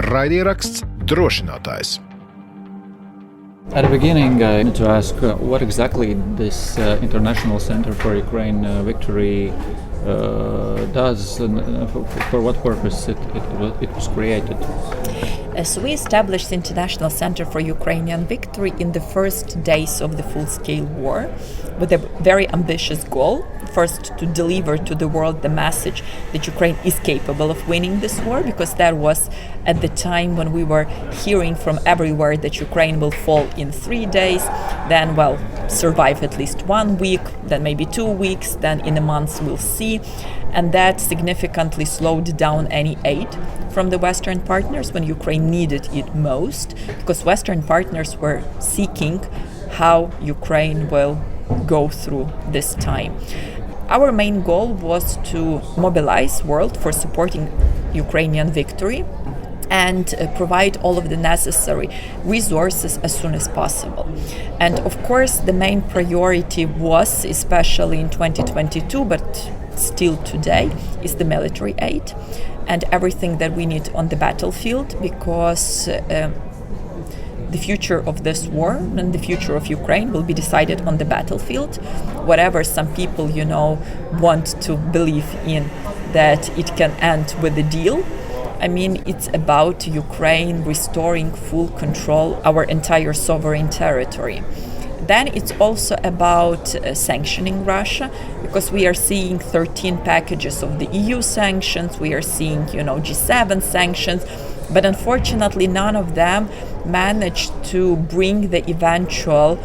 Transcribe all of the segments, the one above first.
Raidieraksts Drošinātājs. At the beginning, I need to ask what exactly this International Center for Ukraine Victory does and for what purpose it was created. So we established the International Center for Ukrainian Victory in the first days of the full-scale war with a very ambitious goal. First, to deliver to the world the message that Ukraine is capable of winning this war, because that was at the time when we were hearing from everywhere that Ukraine will fall in 3 days, then, survive at least 1 week, then maybe 2 weeks, then in a month we'll see. And that significantly slowed down any aid from the Western partners when Ukraine needed it most, because Western partners were seeking how Ukraine will go through this time. Our main goal was to mobilize world for supporting Ukrainian victory and provide all of the necessary resources as soon as possible. And of course, the main priority was, especially in 2022, but still today, is the military aid and everything that we need on the battlefield, because the future of this war and the future of Ukraine will be decided on the battlefield. Whatever some people, want to believe in, that it can end with a deal. I mean, it's about Ukraine restoring full control our entire sovereign territory. Then it's also about sanctioning Russia, because we are seeing 13 packages of the EU sanctions, we are seeing, G7 sanctions, but unfortunately none of them managed to bring the eventual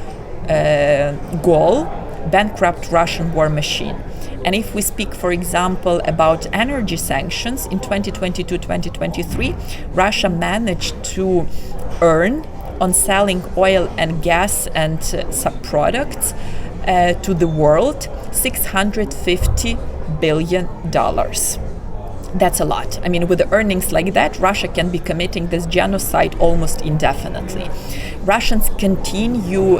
goal, bankrupt Russian war machine. And if we speak, for example, about energy sanctions, in 2022-2023, Russia managed to earn on selling oil and gas and subproducts to the world $650 billion. That's a lot. I mean, with the earnings like that, Russia can be committing this genocide almost indefinitely. Russians continue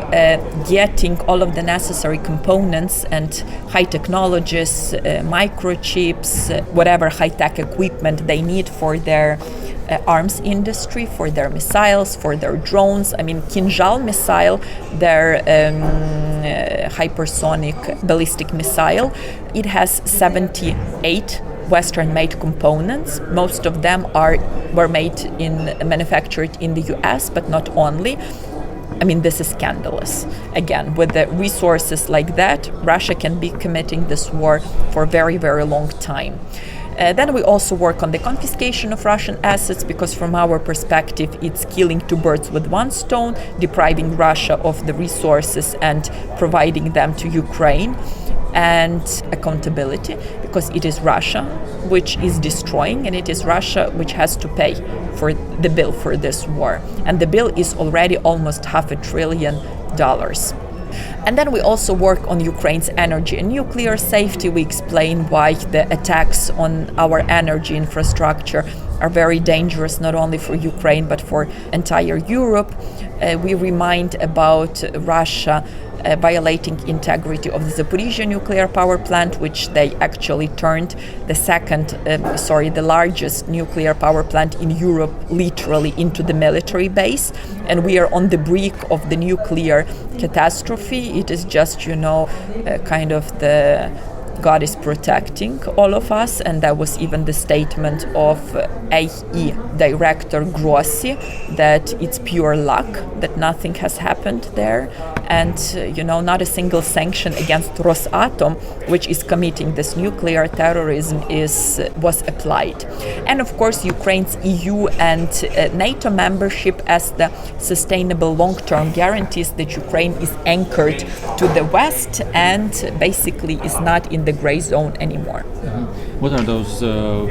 getting all of the necessary components and high technologies, microchips, whatever high-tech equipment they need for their arms industry, for their missiles, for their drones. I mean, Kinzhal missile, their hypersonic ballistic missile, it has 78 Western-made components. Most of them were manufactured in the US, but not only. I mean, this is scandalous. Again, with the resources like that, Russia can be committing this war for a very, very long time. Then we also work on the confiscation of Russian assets, because from our perspective, it's killing two birds with one stone, depriving Russia of the resources and providing them to Ukraine. And accountability, because it is Russia which is destroying, and it is Russia which has to pay for the bill for this war. And the bill is already almost $500 billion. And then we also work on Ukraine's energy and nuclear safety. We explain why the attacks on our energy infrastructure are very dangerous, not only for Ukraine, but for entire Europe. We remind about Russia violating integrity of the Zaporizhzhia nuclear power plant, which they actually turned the largest nuclear power plant in Europe literally into the military base. And we are on the brink of the nuclear catastrophe. It is just, kind of the God is protecting all of us, and that was even the statement of AE Director Grossi, that it's pure luck, that nothing has happened there, and not a single sanction against Rosatom, which is committing this nuclear terrorism, was applied. And of course, Ukraine's EU and NATO membership as the sustainable long-term guarantees that Ukraine is anchored to the West and basically is not in the gray zone anymore. Mm-hmm. What are those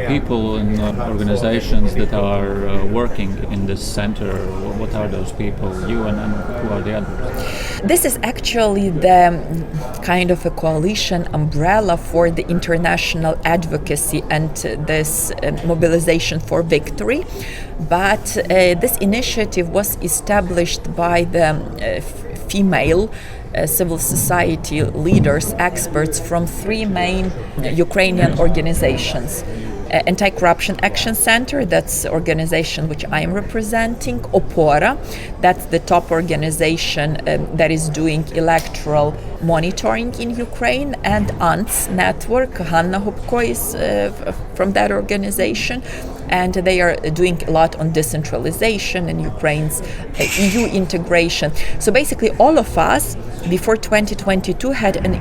people and organizations that are working in this center? What are those people, you and who are the others? This is actually the kind of a coalition umbrella for the international advocacy and this mobilization for victory. But this initiative was established by the female civil society leaders, experts from three main Ukrainian organizations. Anti-Corruption Action Center, that's the organization which I am representing. Opora, that's the top organization that is doing electoral monitoring in Ukraine. And ANTS network, Hanna Hubko is from that organization. And they are doing a lot on decentralization and Ukraine's EU integration. So basically all of us before 2022 had an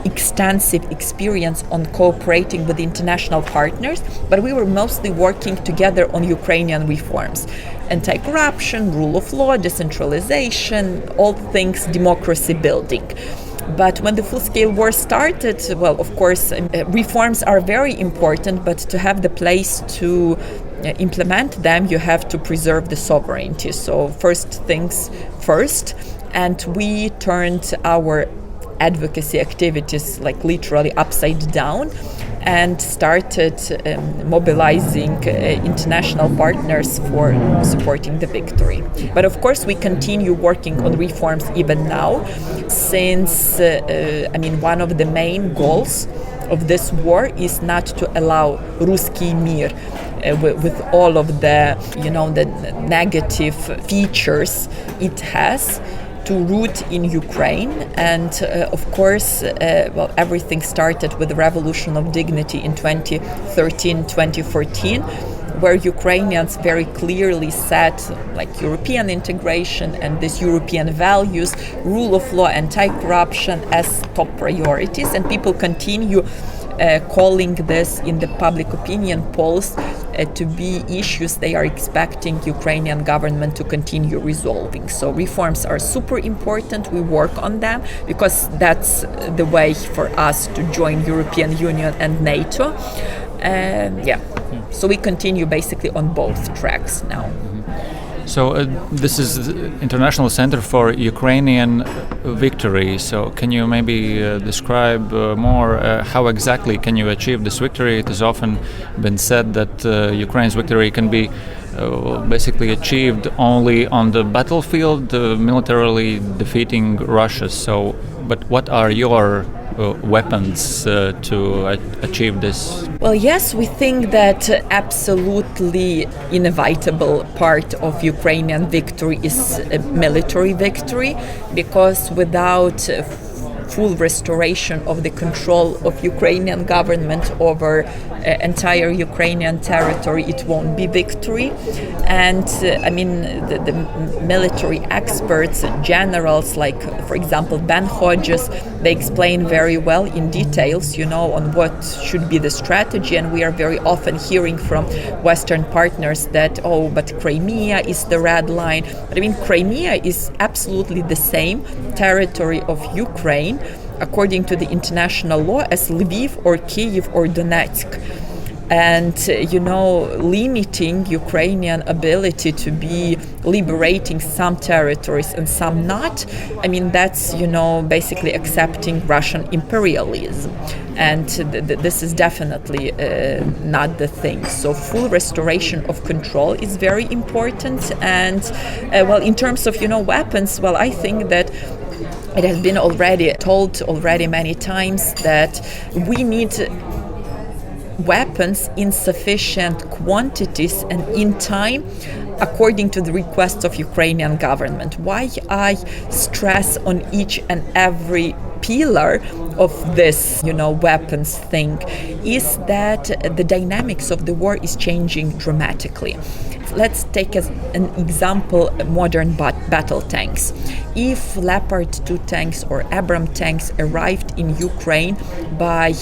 extensive experience on cooperating with international partners, but we were mostly working together on Ukrainian reforms. Anti-corruption, rule of law, decentralization, all things democracy building. But when the full-scale war started, well, of course, reforms are very important, but to have the place to implement them, you have to preserve the sovereignty. So first things first, and we turned our advocacy activities like literally upside down and started mobilizing international partners for supporting the victory. But of course we continue working on reforms even now, since one of the main goals of this war is not to allow Ruski Mir with all of the the negative features it has to root in Ukraine. And of course, everything started with the Revolution of Dignity in 2013-2014, where Ukrainians very clearly set European integration and these European values, rule of law, anti-corruption as top priorities, and people continue calling this in the public opinion polls to be issues they are expecting Ukrainian government to continue resolving. So reforms are super important. We work on them because that's the way for us to join European Union and NATO. So we continue basically on both tracks now. So this is the International Center for Ukrainian Victory. So can you maybe describe more how exactly can you achieve this victory? It has often been said that Ukraine's victory can be basically achieved only on the battlefield, militarily defeating Russia. So, but what are your weapons to achieve this? Well, yes, we think that absolutely inevitable part of Ukrainian victory is a military victory, because without full restoration of the control of Ukrainian government over entire Ukrainian territory, it won't be victory. And the military experts, generals like, for example, Ben Hodges, they explain very well in details, on what should be the strategy. And we are very often hearing from Western partners that, but Crimea is the red line. But Crimea is absolutely the same territory of Ukraine, according to the international law, as Lviv or Kyiv or Donetsk. And, limiting Ukrainian ability to be liberating some territories and some not, that's, basically accepting Russian imperialism. And this is definitely not the thing. So full restoration of control is very important. And, in terms of, weapons, I think that it has been told many times that we need weapons in sufficient quantities and in time, according to the requests of Ukrainian government. Why I stress on each and every pillar of this, weapons thing, is that the dynamics of the war is changing dramatically. Let's take as an example modern battle tanks. If Leopard 2 tanks or Abram tanks arrived in Ukraine by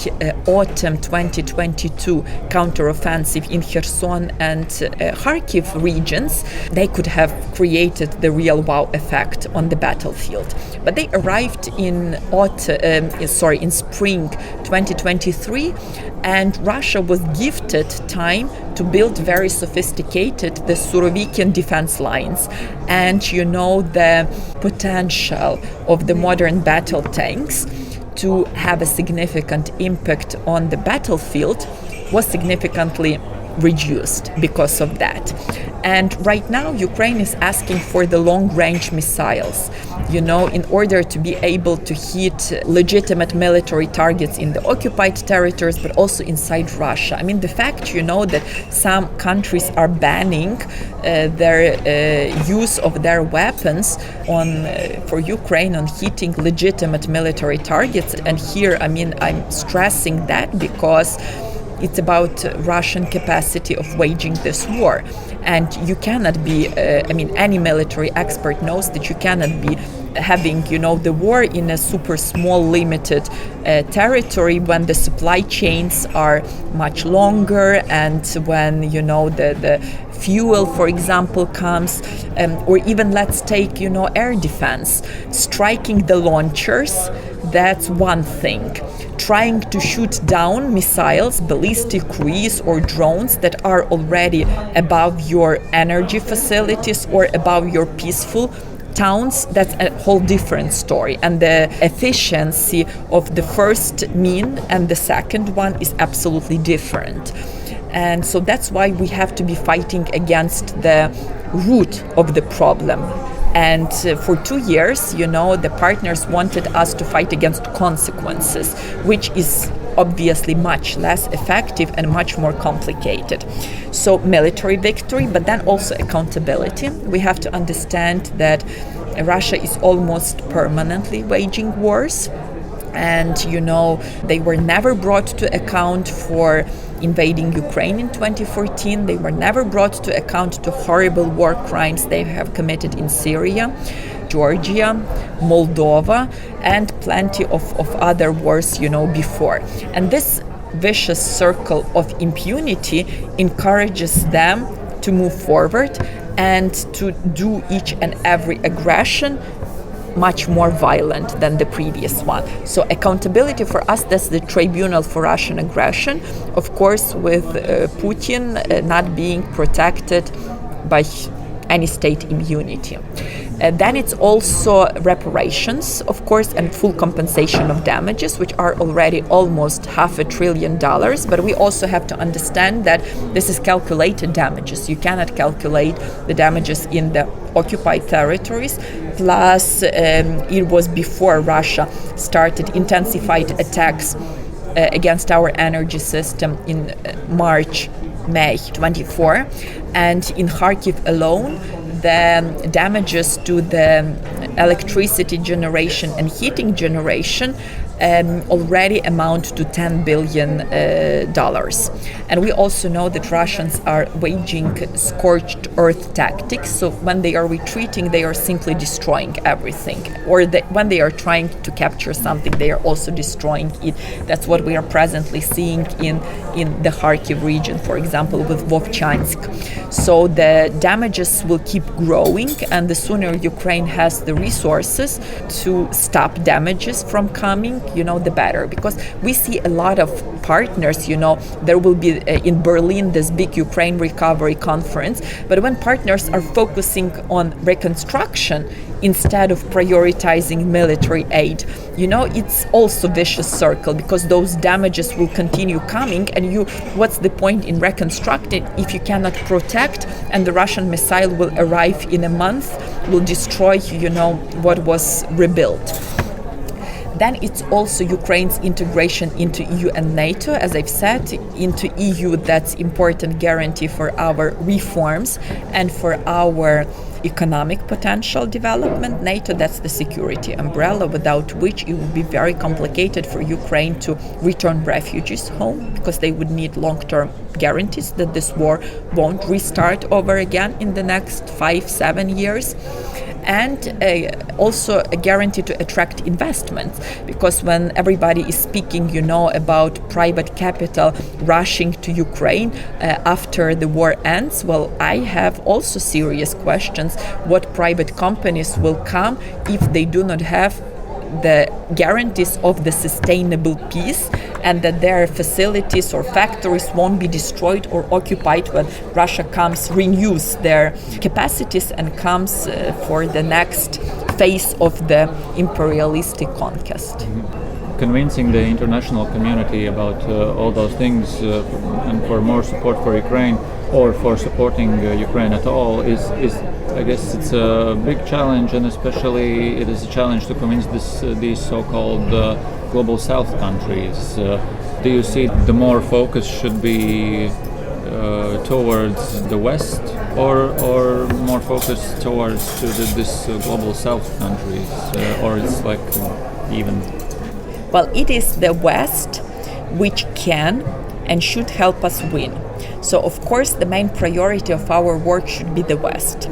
autumn 2022 counteroffensive in Kherson and Kharkiv regions, they could have created the real wow effect on the battlefield. But they arrived in spring 2023, and Russia was gifted time to build very sophisticated the Surovikin defense lines. And the potential of the modern battle tanks to have a significant impact on the battlefield was significantly reduced because of that. And right now, Ukraine is asking for the long-range missiles, in order to be able to hit legitimate military targets in the occupied territories, but also inside Russia. I mean, the fact, that some countries are banning their use of their weapons for Ukraine on hitting legitimate military targets. And here, I'm stressing that because it's about Russian capacity of waging this war. And you cannot be, any military expert knows that you cannot be having, the war in a super small, limited territory when the supply chains are much longer and when, the fuel, for example, comes, or even let's take, air defense. Striking the launchers, that's one thing. Trying to shoot down missiles, ballistic cruise or drones that are already above your energy facilities or above your peaceful towns, that's a whole different story. And the efficiency of the first mean and the second one is absolutely different. And so that's why we have to be fighting against the root of the problem. And for 2 years, the partners wanted us to fight against consequences, which is obviously much less effective and much more complicated. So military victory, but then also accountability. We have to understand that Russia is almost permanently waging wars. And, they were never brought to account for invading Ukraine in 2014. They were never brought to account to horrible war crimes they have committed in Syria, Georgia, Moldova, and plenty of other wars, before. And this vicious circle of impunity encourages them to move forward and to do each and every aggression much more violent than the previous one. So accountability for us, that's the tribunal for Russian aggression, of course, with Putin not being protected by any state immunity. Then it's also reparations, of course, and full compensation of damages, which are already almost $500 billion. But we also have to understand that this is calculated damages. You cannot calculate the damages in the occupied territories. Plus, it was before Russia started intensified attacks against our energy system in May 24. And in Kharkiv alone, the damages to the electricity generation and heating generation already amount to $10 billion. And we also know that Russians are waging scorched earth tactics. So when they are retreating, they are simply destroying everything. Or when they are trying to capture something, they are also destroying it. That's what we are presently seeing in the Kharkiv region, for example, with Vovchansk. So the damages will keep growing, and the sooner Ukraine has the resources to stop damages from coming, the better. Because we see a lot of partners, there will be in Berlin this big Ukraine recovery conference, but when partners are focusing on reconstruction instead of prioritizing military aid, it's also vicious circle, because those damages will continue coming, and what's the point in reconstructing if you cannot protect, and the Russian missile will arrive in a month, will destroy, what was rebuilt. Then it's also Ukraine's integration into EU and NATO. As I've said, into EU, that's important guarantee for our reforms and for our economic potential development. NATO, that's the security umbrella, without which it would be very complicated for Ukraine to return refugees home, because they would need long-term guarantees that this war won't restart over again in the next 5-7 years. And also a guarantee to attract investments, because when everybody is speaking, about private capital rushing to Ukraine after the war ends, well, I have also serious questions. What private companies will come if they do not have the guarantees of the sustainable peace, and that their facilities or factories won't be destroyed or occupied when Russia comes, renews their capacities and comes for the next phase of the imperialistic conquest. convincing the international community about all those things and for more support for Ukraine or for supporting Ukraine at all is I guess it's a big challenge, and especially it is a challenge to convince these so-called global South countries. Do you see the more focus should be towards the West or more focus towards this global South countries, or it's like even? Well, it is the West which can and should help us win. So, of course, the main priority of our work should be the West.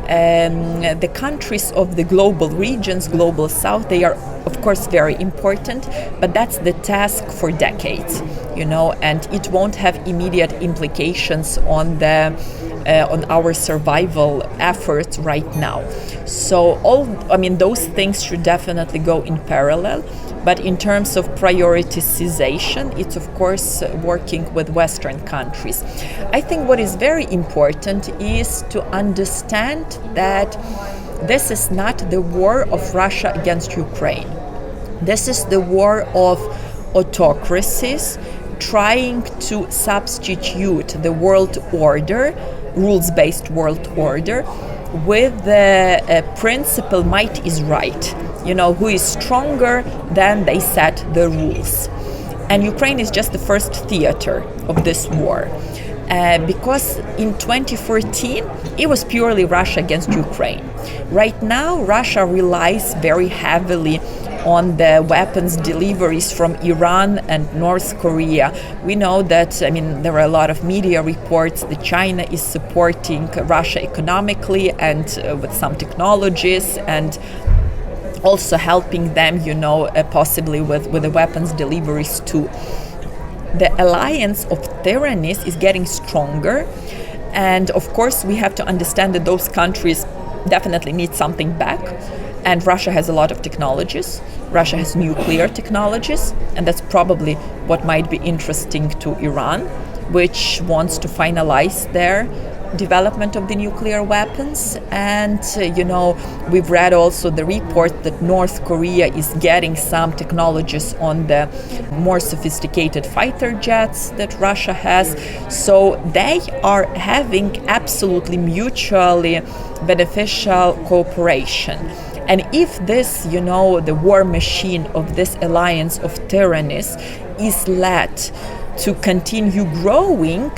The countries of the global regions, global South, they are, of course, very important, but that's the task for decades, and it won't have immediate implications on our survival efforts right now. So, those things should definitely go in parallel. But in terms of prioritization, it's of course working with Western countries. I think what is very important is to understand that this is not the war of Russia against Ukraine. This is the war of autocracies trying to substitute the world order, rules-based world order, with the principle might is right. Who is stronger, then they set the rules. And Ukraine is just the first theater of this war. Because in 2014, it was purely Russia against Ukraine. Right now, Russia relies very heavily on the weapons deliveries from Iran and North Korea. We know that, there are a lot of media reports that China is supporting Russia economically and with some technologies and also helping them, possibly with the weapons deliveries too. The alliance of tyrannies is getting stronger, and of course we have to understand that those countries definitely need something back. And Russia has a lot of technologies. Russia has nuclear technologies, and that's probably what might be interesting to Iran, which wants to finalize their development of the nuclear weapons. And we've read also the report that North Korea is getting some technologies on the more sophisticated fighter jets that Russia has. So they are having absolutely mutually beneficial cooperation. And if this, the war machine of this alliance of tyrannies is led to continue growing,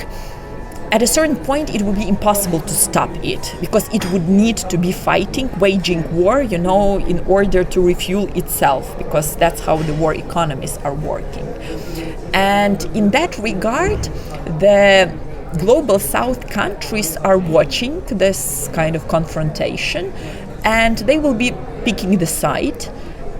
at a certain point, it would be impossible to stop it, because it would need to be waging war, in order to refuel itself, because that's how the war economies are working. And in that regard, the global South countries are watching this kind of confrontation, and they will be picking the side.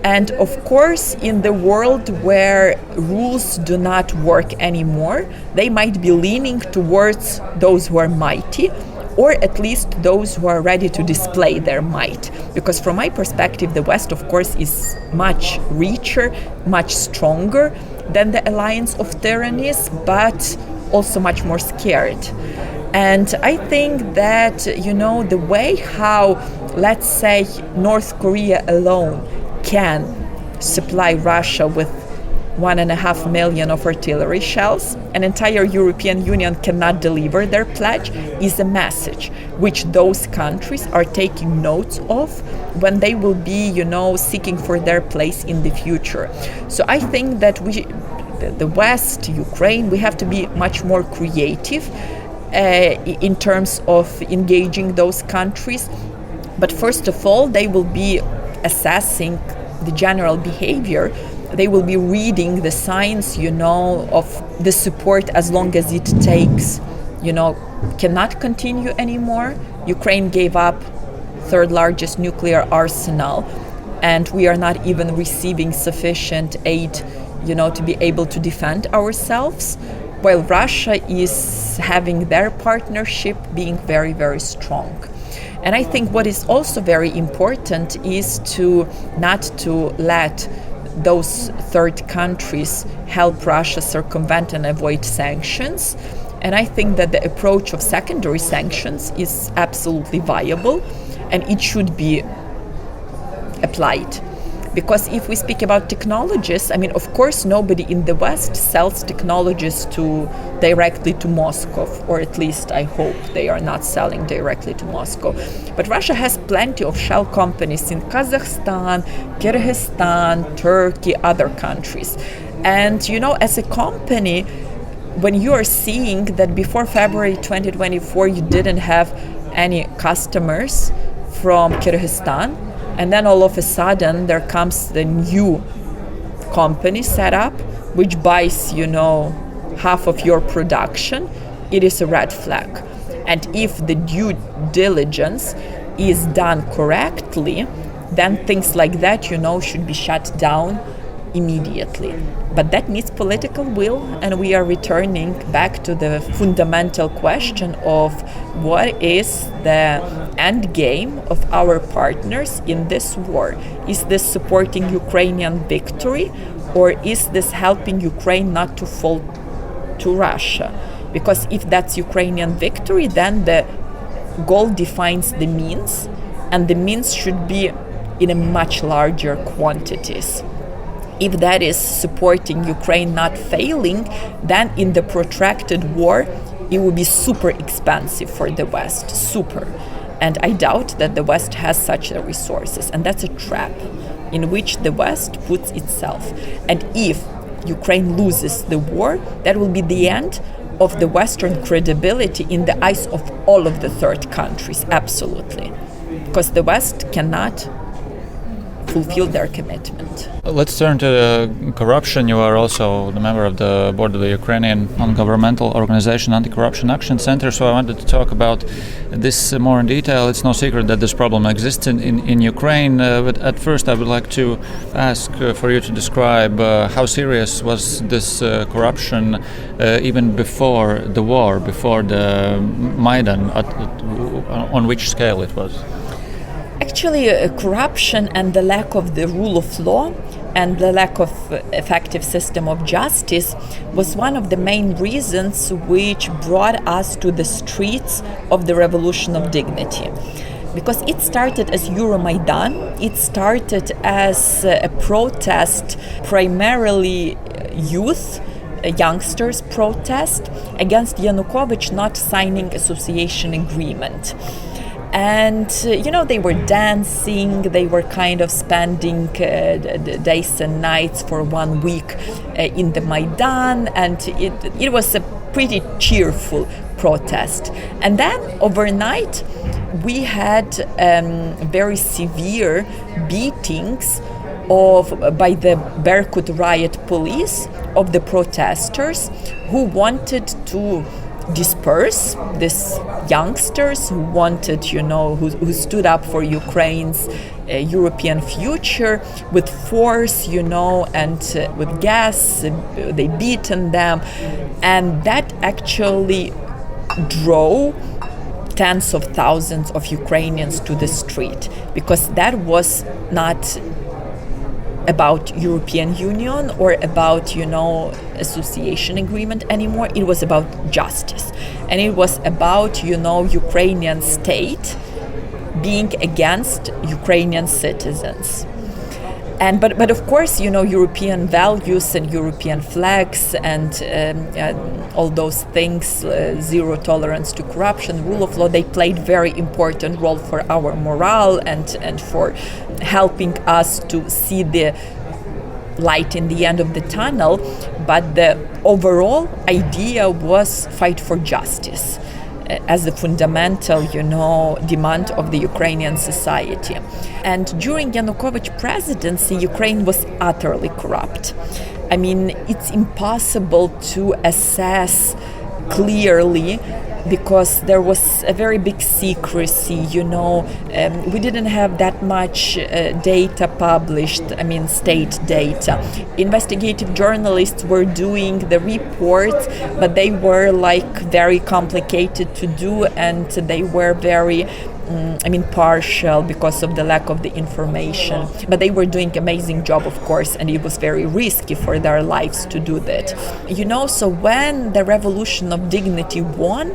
And of course, in the world where rules do not work anymore, they might be leaning towards those who are mighty, or at least those who are ready to display their might. Because from my perspective, the West, of course, is much richer, much stronger than the alliance of tyrannies, but also much more scared. And I think that, the way how, let's say, North Korea alone can supply Russia with 1.5 million of artillery shells, an entire European Union cannot deliver their pledge, is a message which those countries are taking notes of when they will be, seeking for their place in the future. So I think that the West, Ukraine, we have to be much more creative in terms of engaging those countries. But first of all, they will be assessing the general behavior. They will be reading the signs, of the support as long as it takes, cannot continue anymore. Ukraine gave up third largest nuclear arsenal, and we are not even receiving sufficient aid, to be able to defend ourselves, while Russia is having their partnership being very, very strong. And I think what is also very important is not to let those third countries help Russia circumvent and avoid sanctions. And I think that the approach of secondary sanctions is absolutely viable, and it should be applied. Because if we speak about technologies, I mean, of course, nobody in the West sells technologies directly to Moscow, or at least I hope they are not selling directly to Moscow. But Russia has plenty of shell companies in Kazakhstan, Kyrgyzstan, Turkey, other countries. And, you know, as a company, when you are seeing that before February 2024, you didn't have any customers from Kyrgyzstan, and then all of a sudden there comes the new company set up, which buys, you know, half of your production, it is a red flag. And if the due diligence is done correctly, then things like that, you know, should be shut down immediately. But that needs political will, and we are returning back to the fundamental question of what is the end game of our partners in this war. Is this supporting Ukrainian victory, or is this helping Ukraine not to fall to Russia? Because if that's Ukrainian victory, then the goal defines the means, and the means should be in a much larger quantities. If that is supporting Ukraine not failing, then in the protracted war, it will be super expensive for the West, super. And I doubt that the West has such resources. And that's a trap in which the West puts itself. And if Ukraine loses the war, that will be the end of the Western credibility in the eyes of all of the third countries, absolutely. Because the West cannot fulfill their commitment. Let's turn to corruption. You are also the member of the board of the Ukrainian non-governmental organization Anti-Corruption Action Center, so I wanted to talk about this more in detail. It's no secret that this problem exists in Ukraine, but at first I would like to ask for you to describe how serious was this corruption even before the war, before the Maidan, on which scale it was? Actually, corruption and the lack of the rule of law and the lack of effective system of justice was one of the main reasons which brought us to the streets of the Revolution of Dignity. Because it started as Euromaidan, it started as a protest, primarily youth, youngsters protest against Yanukovych not signing association agreement. And, you know, they were dancing, they were kind of spending days and nights for 1 week in the Maidan, and it was a pretty cheerful protest. And then overnight, we had very severe beatings by the Berkut riot police of the protesters who wanted to disperse these youngsters who wanted, you know, who stood up for Ukraine's European future with force, you know, and with gas. They beaten them, and that actually drove tens of thousands of Ukrainians to the street, because that was not about European Union or about, you know, association agreement anymore. It was about justice, and it was about, you know, Ukrainian state being against Ukrainian citizens. And but of course, you know, European values and European flags and all those things, zero tolerance to corruption, rule of law, they played very important role for our morale and for helping us to see the light in the end of the tunnel. But the overall idea was fight for justice as the fundamental, you know, demand of the Ukrainian society. And during Yanukovych presidency, Ukraine was utterly corrupt. I mean, it's impossible to assess clearly because there was a very big secrecy, you know. We didn't have that much data published, I mean, state data. Investigative journalists were doing the reports, but they were like very complicated to do, and they were very partial because of the lack of the information. But they were doing amazing job, of course, and it was very risky for their lives to do that. You know, so when the Revolution of Dignity won,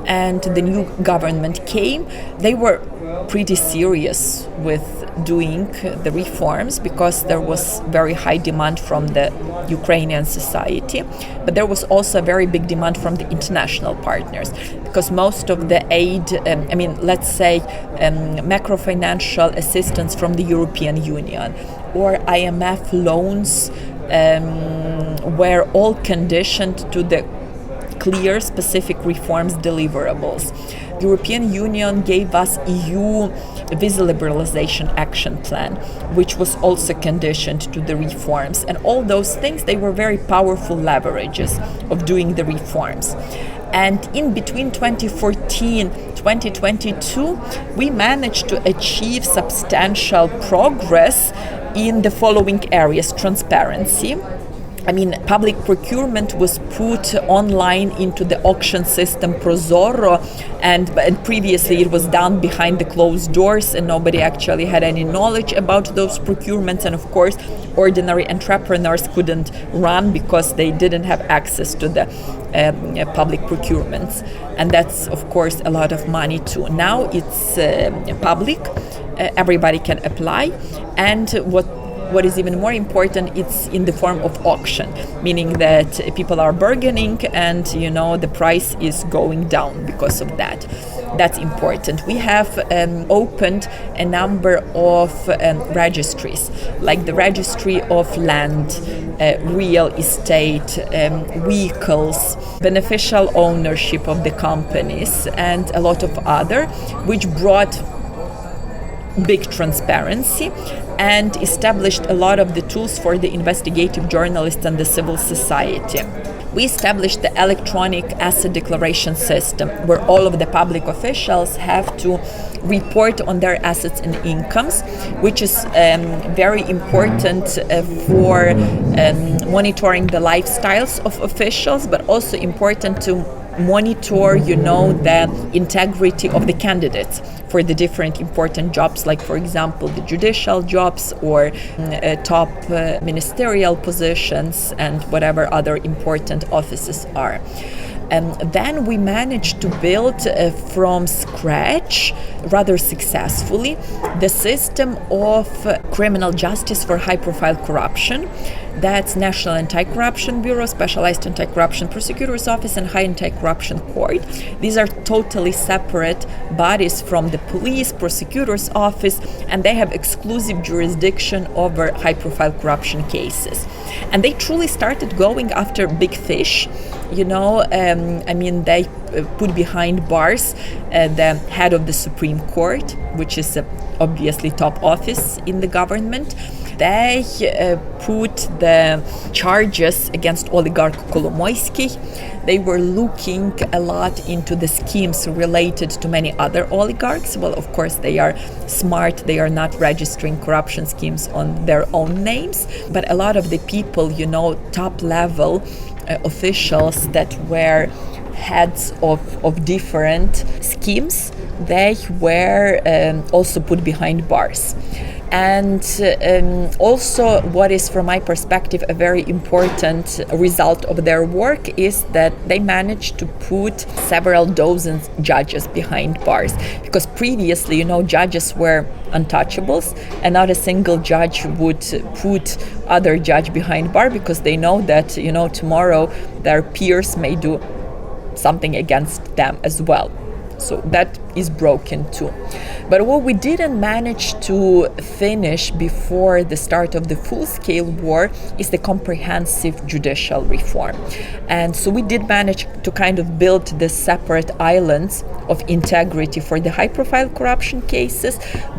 and the new government came, they were pretty serious with doing the reforms because there was very high demand from the Ukrainian society, but there was also a very big demand from the international partners because most of the aid, macrofinancial assistance from the European Union or IMF loans were all conditioned to the clear specific reforms deliverables. The European Union gave us EU visa liberalization action plan, which was also conditioned to the reforms. And all those things, they were very powerful leverages of doing the reforms. And in between 2014, 2022, we managed to achieve substantial progress in the following areas: transparency. Public procurement was put online into the auction system Prozoro, and previously it was done behind the closed doors and nobody actually had any knowledge about those procurements, and of course ordinary entrepreneurs couldn't run because they didn't have access to the public procurements, and that's of course a lot of money too. Now it's public, everybody can apply, and what is even more important, it's in the form of auction, meaning that people are bargaining and the price is going down because of that. That's important. We have opened a number of registries, like the registry of land, real estate, vehicles, beneficial ownership of the companies, and a lot of other, which brought big transparency and established a lot of the tools for the investigative journalists and the civil society. We established the electronic asset declaration system where all of the public officials have to report on their assets and incomes, which is very important for monitoring the lifestyles of officials, but also important to monitor, the integrity of the candidates for the different important jobs, like for example the judicial jobs or top ministerial positions and whatever other important offices are. And then we managed to build from scratch, rather successfully, the system of criminal justice for high-profile corruption. That's National Anti-Corruption Bureau, Specialized Anti-Corruption Prosecutor's Office, and High Anti-Corruption Court. These are totally separate bodies from the police, prosecutor's office, and they have exclusive jurisdiction over high-profile corruption cases. And they truly started going after big fish. They put behind bars the head of the Supreme Court, which is obviously top office in the government. They put the charges against oligarch Kolomoisky. They were looking a lot into the schemes related to many other oligarchs. Well, of course, they are smart. They are not registering corruption schemes on their own names. But a lot of the people, top-level officials that were heads of different schemes, they were also put behind bars. And also what is, from my perspective, a very important result of their work is that they managed to put several dozen judges behind bars. Because previously, judges were untouchables and not a single judge would put other judge behind bar because they know that, tomorrow their peers may do something against them as well. So that is broken too. But what we didn't manage to finish before the start of the full-scale war is the comprehensive judicial reform. And so we did manage to kind of build the separate islands of integrity for the high-profile corruption cases,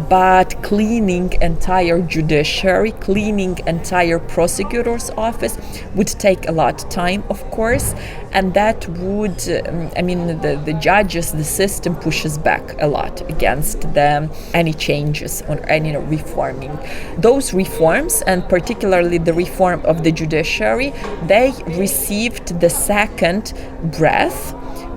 but cleaning entire judiciary, cleaning entire prosecutor's office would take a lot of time, of course, and that would, the judges, the system pushes back a lot against any changes or any reforming. Those reforms, and particularly the reform of the judiciary, they received the second breath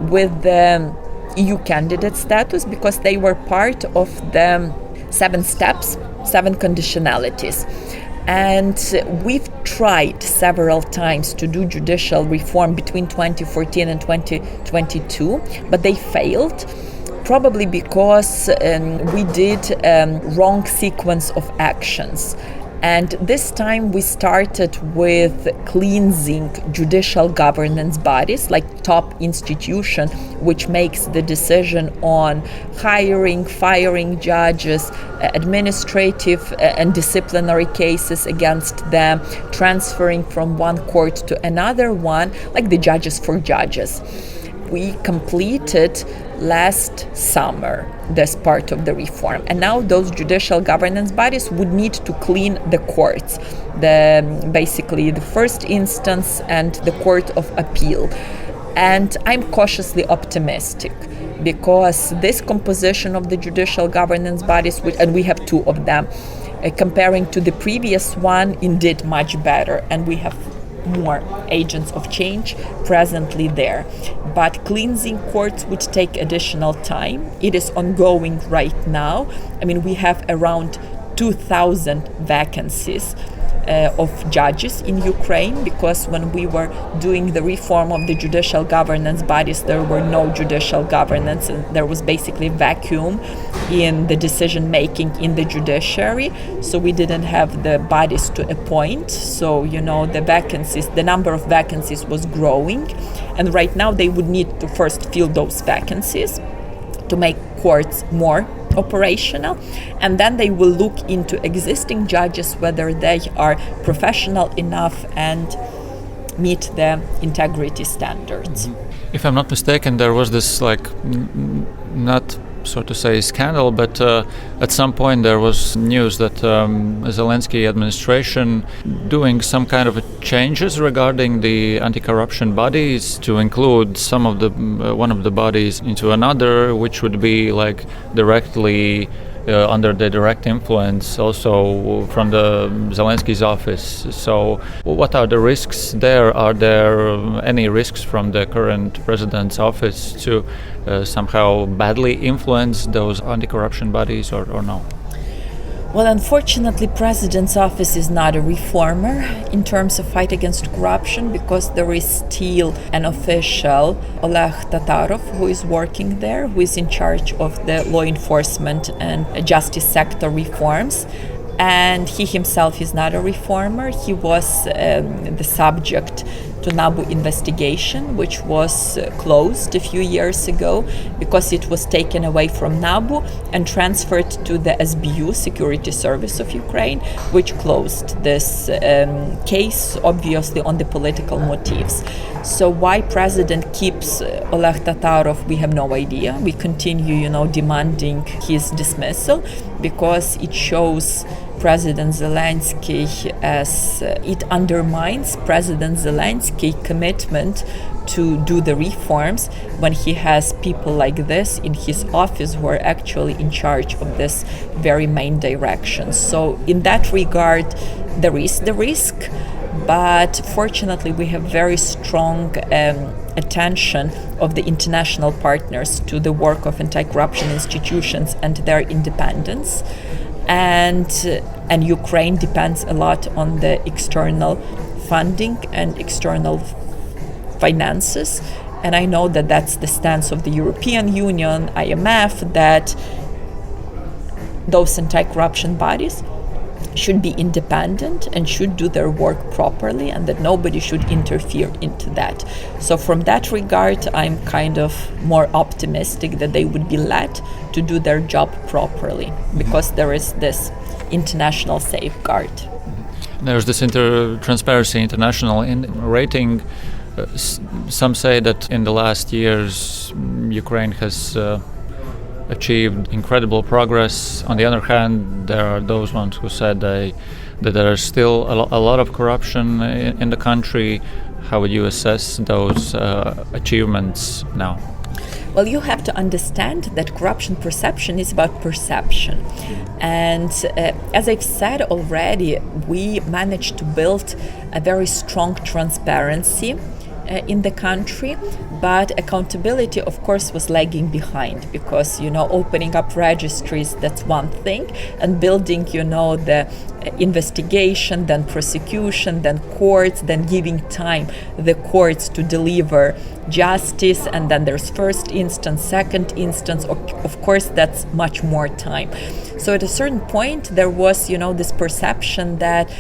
with the EU candidate status because they were part of the 7 steps, 7 conditionalities. And we've tried several times to do judicial reform between 2014 and 2022, but they failed. Probably because we did wrong sequence of actions. And this time we started with cleansing judicial governance bodies, like top institution, which makes the decision on hiring, firing judges, administrative and disciplinary cases against them, transferring from one court to another one, like the judges for judges. We completed last summer this part of the reform, and now those judicial governance bodies would need to clean the courts, basically the first instance and the court of appeal. And I'm cautiously optimistic because this composition of the judicial governance bodies, and we have two of them, comparing to the previous one, indeed much better, and we have more agents of change presently there. But cleansing courts would take additional time. It is ongoing right now. I mean, we have around 2,000 vacancies of judges in Ukraine, because when we were doing the reform of the judicial governance bodies, there were no judicial governance, and there was basically a vacuum in the decision making in the judiciary. So we didn't have the bodies to appoint. So, the number of vacancies was growing. And right now they would need to first fill those vacancies to make courts more operational, and then they will look into existing judges, whether they are professional enough and meet the integrity standards. If I'm not mistaken, there was this not so to say scandal, but at some point there was news that Zelensky administration doing some kind of changes regarding the anti-corruption bodies to include some of the one of the bodies into another, which would be directly under the direct influence also from the Zelensky's office. So what are the risks there? Are there any risks from the current president's office to somehow badly influence those anti-corruption bodies or no? Well, unfortunately, President's office is not a reformer in terms of fight against corruption, because there is still an official, Olena, who is working there, who is in charge of the law enforcement and justice sector reforms. And he himself is not a reformer. He was the subject to NABU investigation, which was closed a few years ago because it was taken away from NABU and transferred to the SBU, Security Service of Ukraine, which closed this case, obviously on the political motives. So why President keeps Oleh Tatarov, we have no idea. We continue, demanding his dismissal, because it shows President Zelensky as it undermines President Zelensky's commitment to do the reforms when he has people like this in his office who are actually in charge of this very main direction. So in that regard, there is the risk, but fortunately we have very strong attention of the international partners to the work of anti-corruption institutions and their independence. And Ukraine depends a lot on the external funding and external finances. And I know that that's the stance of the European Union, IMF, that those anti-corruption bodies should be independent and should do their work properly, and that nobody should interfere into that. So from that regard, I'm kind of more optimistic that they would be led to do their job properly, because there is this international safeguard. There's this Transparency International rating. Some say that in the last years Ukraine has achieved incredible progress. On the other hand, there are those ones who said that there is still a lot of corruption in the country. How would you assess those achievements now? Well, you have to understand that corruption perception is about perception. And as I've said already, we managed to build a very strong transparency in the country, but accountability, of course, was lagging behind because, opening up registries, that's one thing, and building, the investigation, then prosecution, then courts, then giving time the courts to deliver justice, and then there's first instance, second instance. Of course, that's much more time. So at a certain point, there was, this perception that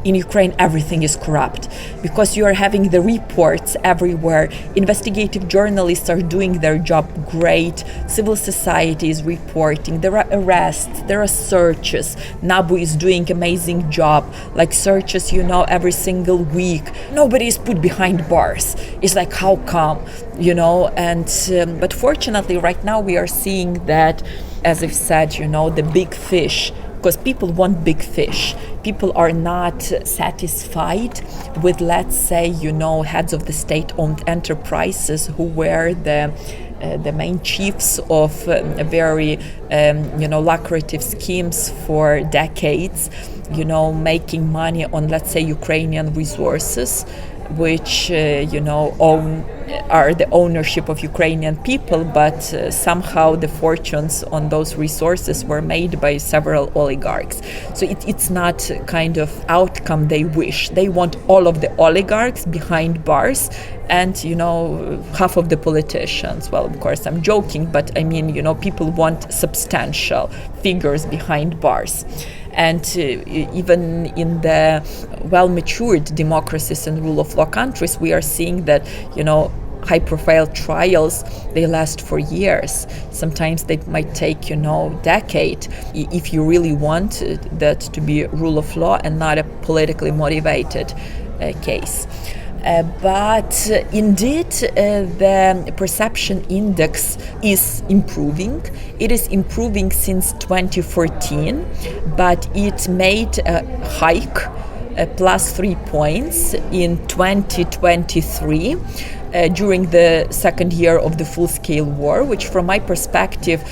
in Ukraine everything is corrupt because you are having the reports everywhere. Investigative journalists are doing their job great. Civil society is reporting. There are arrests, there are searches. NABU is doing amazing job, like searches, every single week. Nobody is put behind bars. It's like, how come, but fortunately right now we are seeing that, as I've said, the big fish, because people want big fish. People are not satisfied with, let's say, heads of the state-owned enterprises who were the main chiefs of very, lucrative schemes for decades, making money on, let's say, Ukrainian resources, which, are the ownership of Ukrainian people, but somehow the fortunes on those resources were made by several oligarchs. So it's not kind of outcome they wish. They want all of the oligarchs behind bars and, half of the politicians. Well, of course, I'm joking, but I mean, people want substantial figures behind bars. And even in the well-matured democracies and rule of law countries, we are seeing that, high-profile trials, they last for years. Sometimes they might take, decade if you really want that to be rule of law and not a politically motivated case. But indeed, the perception index is improving. It is improving since 2014, but it made a hike, plus 3 points in 2023. During the second year of the full-scale war, which from my perspective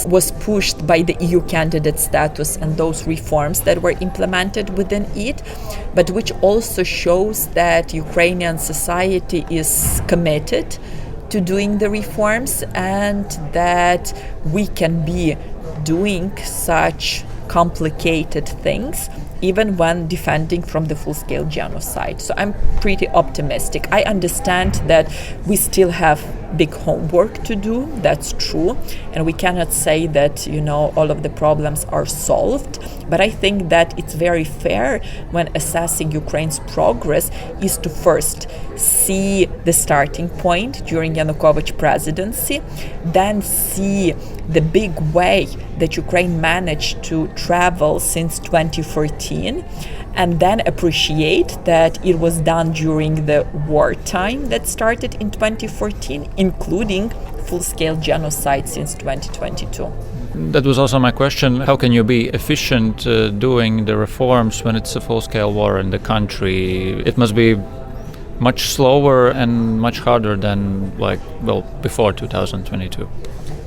was pushed by the EU candidate status and those reforms that were implemented within it, but which also shows that Ukrainian society is committed to doing the reforms and that we can be doing such complicated things even when defending from the full-scale genocide. So I'm pretty optimistic. I understand that we still have big homework to do, that's true, and we cannot say that, all of the problems are solved, but I think that it's very fair when assessing Ukraine's progress is to first see the starting point during Yanukovych presidency, then see the big way that Ukraine managed to travel since 2014, and then appreciate that it was done during the wartime that started in 2014, including full-scale genocide since 2022. That was also my question. How can you be efficient doing the reforms when it's a full-scale war in the country? It must be much slower and much harder than before 2022.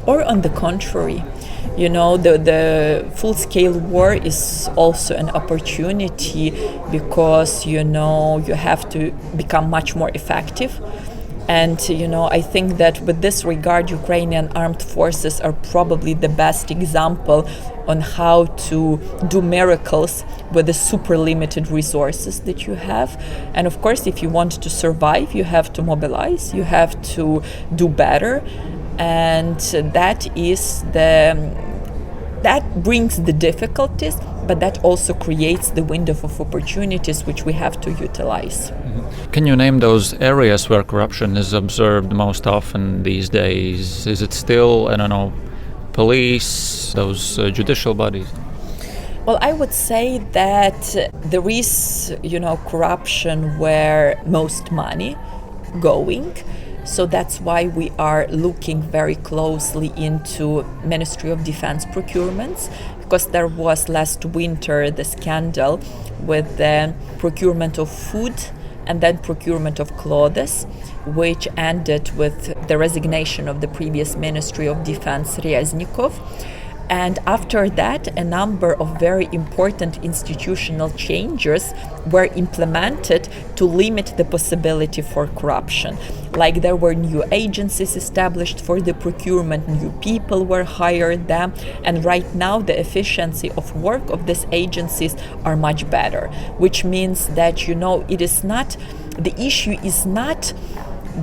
Or on the contrary, the full-scale war is also an opportunity because, you have to become much more effective. And, I think that with this regard, Ukrainian armed forces are probably the best example on how to do miracles with the super limited resources that you have. And of course, if you want to survive, you have to mobilize, you have to do better. And that brings the difficulties, but that also creates the window of opportunities which we have to utilize. Mm-hmm. Can you name those areas where corruption is observed most often these days? Is it still, police, those judicial bodies? Well, I would say that there is, corruption where most money going. So that's why we are looking very closely into Ministry of Defense procurements, because there was last winter the scandal with the procurement of food and then procurement of clothes, which ended with the resignation of the previous Ministry of Defense, Reznikov. And after that, a number of very important institutional changes were implemented to limit the possibility for corruption. Like there were new agencies established for the procurement, new people were hired them, and right now the efficiency of work of these agencies are much better, which means that, it is not, the issue is not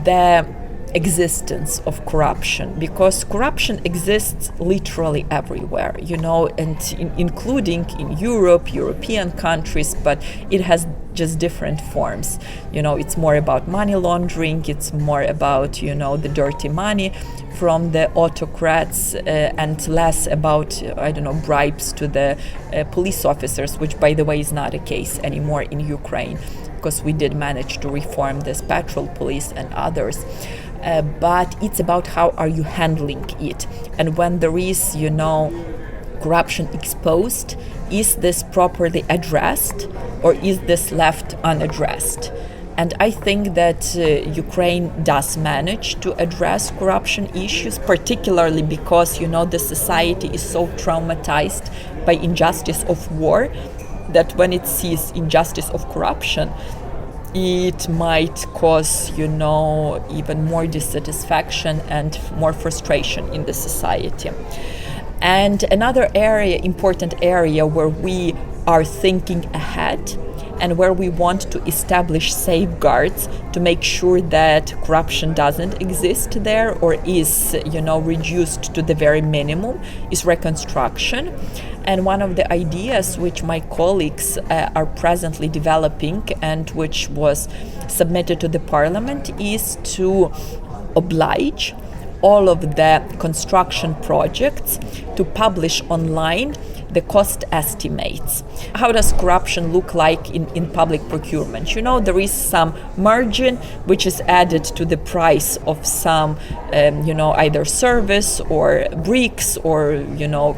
the existence of corruption, because corruption exists literally everywhere, and including in European countries, but it has just different forms. It's more about money laundering, it's more about, the dirty money from the autocrats, and less about, bribes to the police officers, which, by the way, is not a case anymore in Ukraine, because we did manage to reform this patrol police and others. But it's about how are you handling it. And when there is, corruption exposed, is this properly addressed or is this left unaddressed? And I think that Ukraine does manage to address corruption issues, particularly because, the society is so traumatized by injustice of war that when it sees injustice of corruption, it might cause, even more dissatisfaction and more frustration in the society. And another important area where we are thinking ahead and where we want to establish safeguards to make sure that corruption doesn't exist there or is, reduced to the very minimum is reconstruction. And one of the ideas which my colleagues are presently developing and which was submitted to the parliament is to oblige all of the construction projects to publish online the cost estimates. How does corruption look like in public procurement? There is some margin which is added to the price of some, either service or bricks or,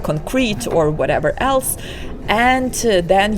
concrete or whatever else. And then,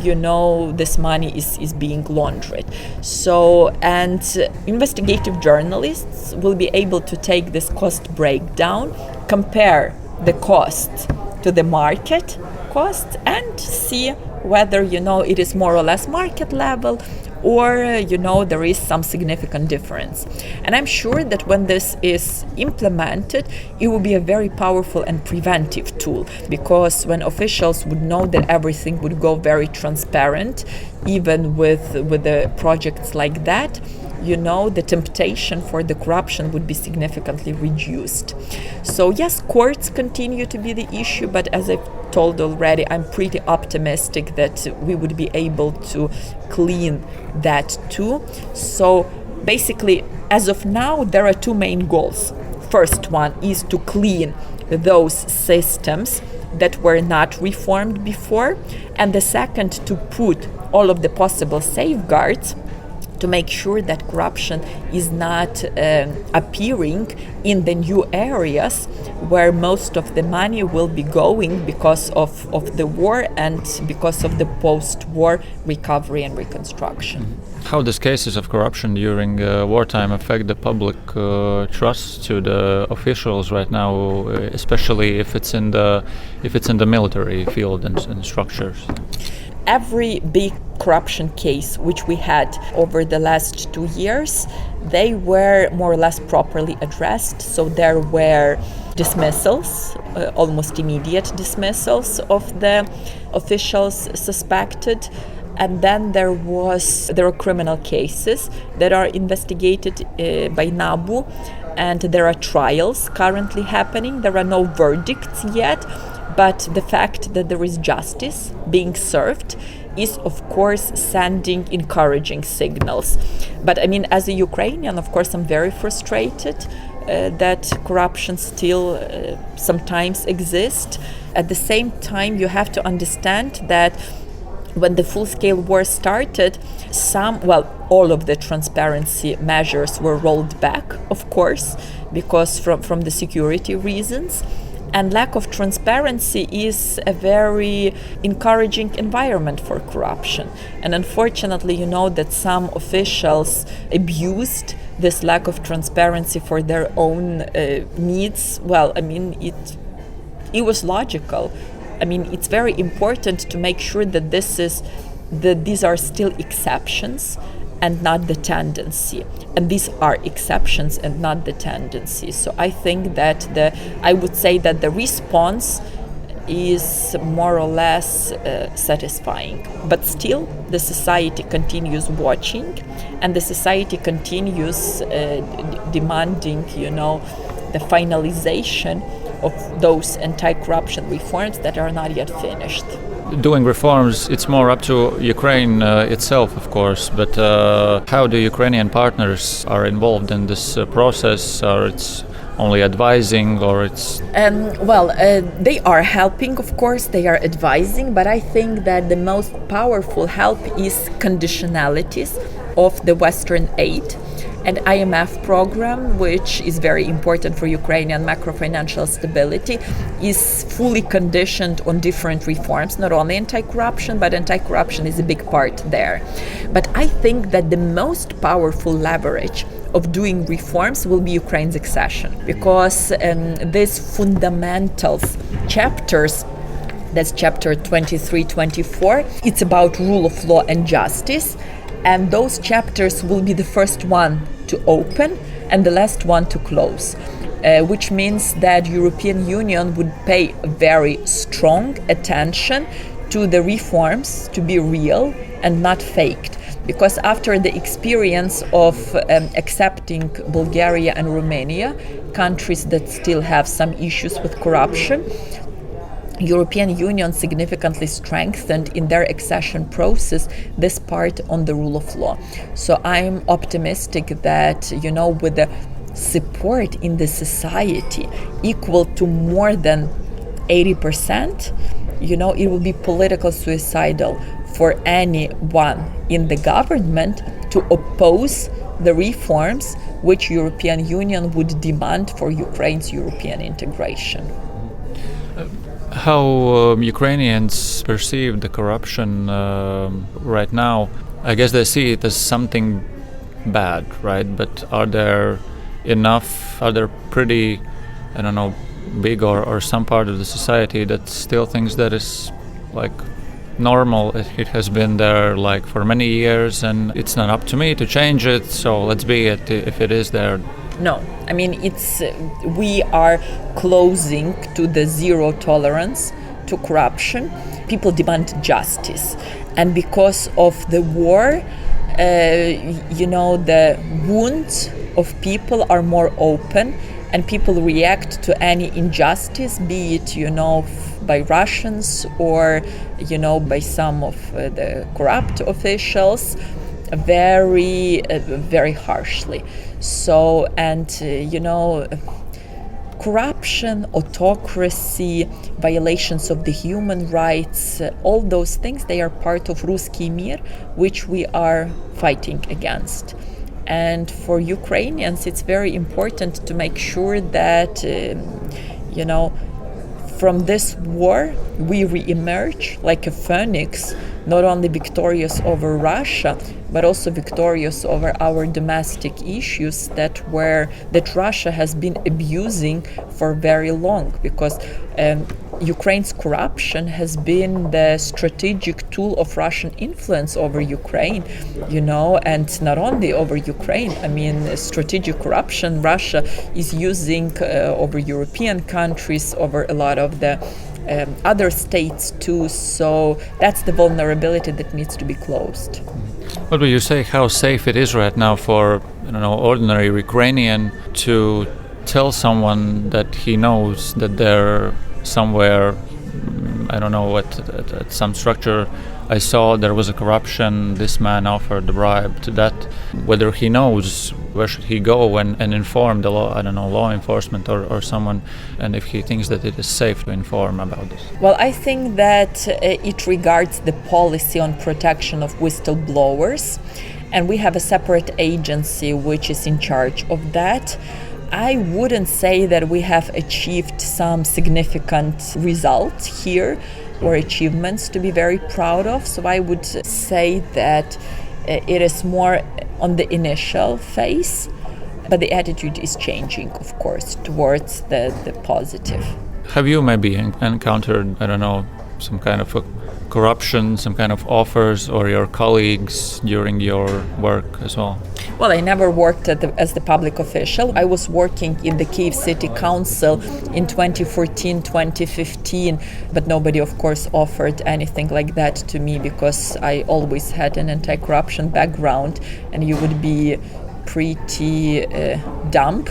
this money is being laundered. So, and investigative journalists will be able to take this cost breakdown, compare the cost to the market cost and see whether, it is more or less market level or, there is some significant difference. And I'm sure that when this is implemented, it will be a very powerful and preventive tool, because when officials would know that everything would go very transparent, even with the projects like that, the temptation for the corruption would be significantly reduced. So yes, courts continue to be the issue, but as I've told already, I'm pretty optimistic that we would be able to clean that too. So basically, as of now, there are two main goals. First one is to clean those systems that were not reformed before, and the second to put all of the possible safeguards to make sure that corruption is not appearing in the new areas where most of the money will be going because of the war and because of the post-war recovery and reconstruction. How does cases of corruption during wartime affect the public trust to the officials right now, especially if it's in the military field and structures? Every big corruption case which we had over the last 2 years, they were more or less properly addressed. So there were dismissals, almost immediate dismissals of the officials suspected. And then there are criminal cases that are investigated by NABU, and there are trials currently happening. There are no verdicts yet, but the fact that there is justice being served is, of course, sending encouraging signals. But I mean, as a Ukrainian, of course, I'm very frustrated that corruption still sometimes exists. At the same time, you have to understand that when the full-scale war started, all of the transparency measures were rolled back, of course, because from the security reasons. And lack of transparency is a very encouraging environment for corruption. And unfortunately, that some officials abused this lack of transparency for their own needs. Well, I mean, it was logical. I mean, it's very important to make sure that these are still exceptions and not the tendency. And these are exceptions and not the tendency. So I think that I would say that the response is more or less satisfying. But still, the society continues watching, and the society continues demanding, the finalization of those anti-corruption reforms that are not yet finished. Doing reforms, it's more up to Ukraine itself, of course, but how do Ukrainian partners are involved in this process, or it's only advising, or it's... They are helping, of course, they are advising, but I think that the most powerful help is conditionalities of the Western aid. And IMF program, which is very important for Ukrainian macro-financial stability, is fully conditioned on different reforms, not only anti-corruption, but anti-corruption is a big part there. But I think that the most powerful leverage of doing reforms will be Ukraine's accession, because these fundamentals chapters, that's chapter 23-24, it's about rule of law and justice, and those chapters will be the first one to open and the last one to close, which means that European Union would pay very strong attention to the reforms to be real and not faked. Because after the experience of accepting Bulgaria and Romania, countries that still have some issues with corruption, European Union significantly strengthened in their accession process this part on the rule of law. So I'm optimistic that, with the support in the society equal to more than 80%, it will be political suicidal for anyone in the government to oppose the reforms which European Union would demand for Ukraine's European integration. How Ukrainians perceive the corruption right now? I guess they see it as something bad, right? But are there pretty, big or some part of the society that still thinks that is like normal? It has been there like for many years, and it's not up to me to change it, so let's be it if it is there. No, I mean, we are closing to the zero tolerance to corruption. People demand justice. And because of the war, the wounds of people are more open, and people react to any injustice, be it, by Russians or, by some of the corrupt officials, very, very harshly. So, corruption, autocracy, violations of the human rights, all those things, they are part of Ruski Mir, which we are fighting against. And for Ukrainians, it's very important to make sure that, from this war, we re-emerge like a phoenix, not only victorious over Russia, but also victorious over our domestic issues that Russia has been abusing for very long, because Ukraine's corruption has been the strategic tool of Russian influence over Ukraine, and not only over Ukraine. I mean, strategic corruption Russia is using over European countries, over a lot of the other states too. So that's the vulnerability that needs to be closed. What would you say, how safe it is right now for ordinary Ukrainian to tell someone that he knows that they're somewhere, at some structure I saw there was a corruption, this man offered the bribe to that, whether he knows where should he go and inform the law enforcement or someone, and if he thinks that it is safe to inform about this? Well, I think that it regards the policy on protection of whistleblowers, and we have a separate agency which is in charge of that. I wouldn't say that we have achieved some significant results here or achievements to be very proud of. So I would say that it is more on the initial phase, but the attitude is changing, of course, towards the positive. Have you maybe encountered, I don't know, some kind of a corruption, some kind of offers, or your colleagues during your work as well? Well, I never worked as the public official. I was working in the Kyiv City Council in 2014, 2015, but nobody, of course, offered anything like that to me because I always had an anti-corruption background, and you would be pretty dumb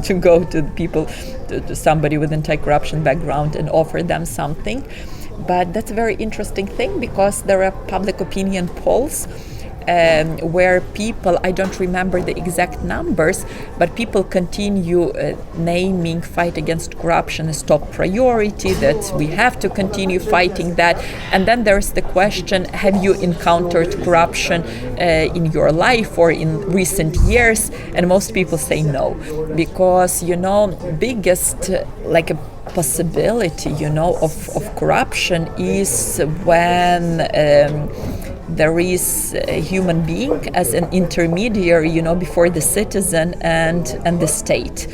to go to people, to somebody with anti-corruption background and offer them something. But that's a very interesting thing because there are public opinion polls where people, I don't remember the exact numbers, but people continue naming fight against corruption as top priority, that we have to continue fighting that. And then there's the question, have you encountered corruption in your life or in recent years? And most people say no, because, biggest like a possibility, of corruption is when there is a human being as an intermediary, before the citizen and the state.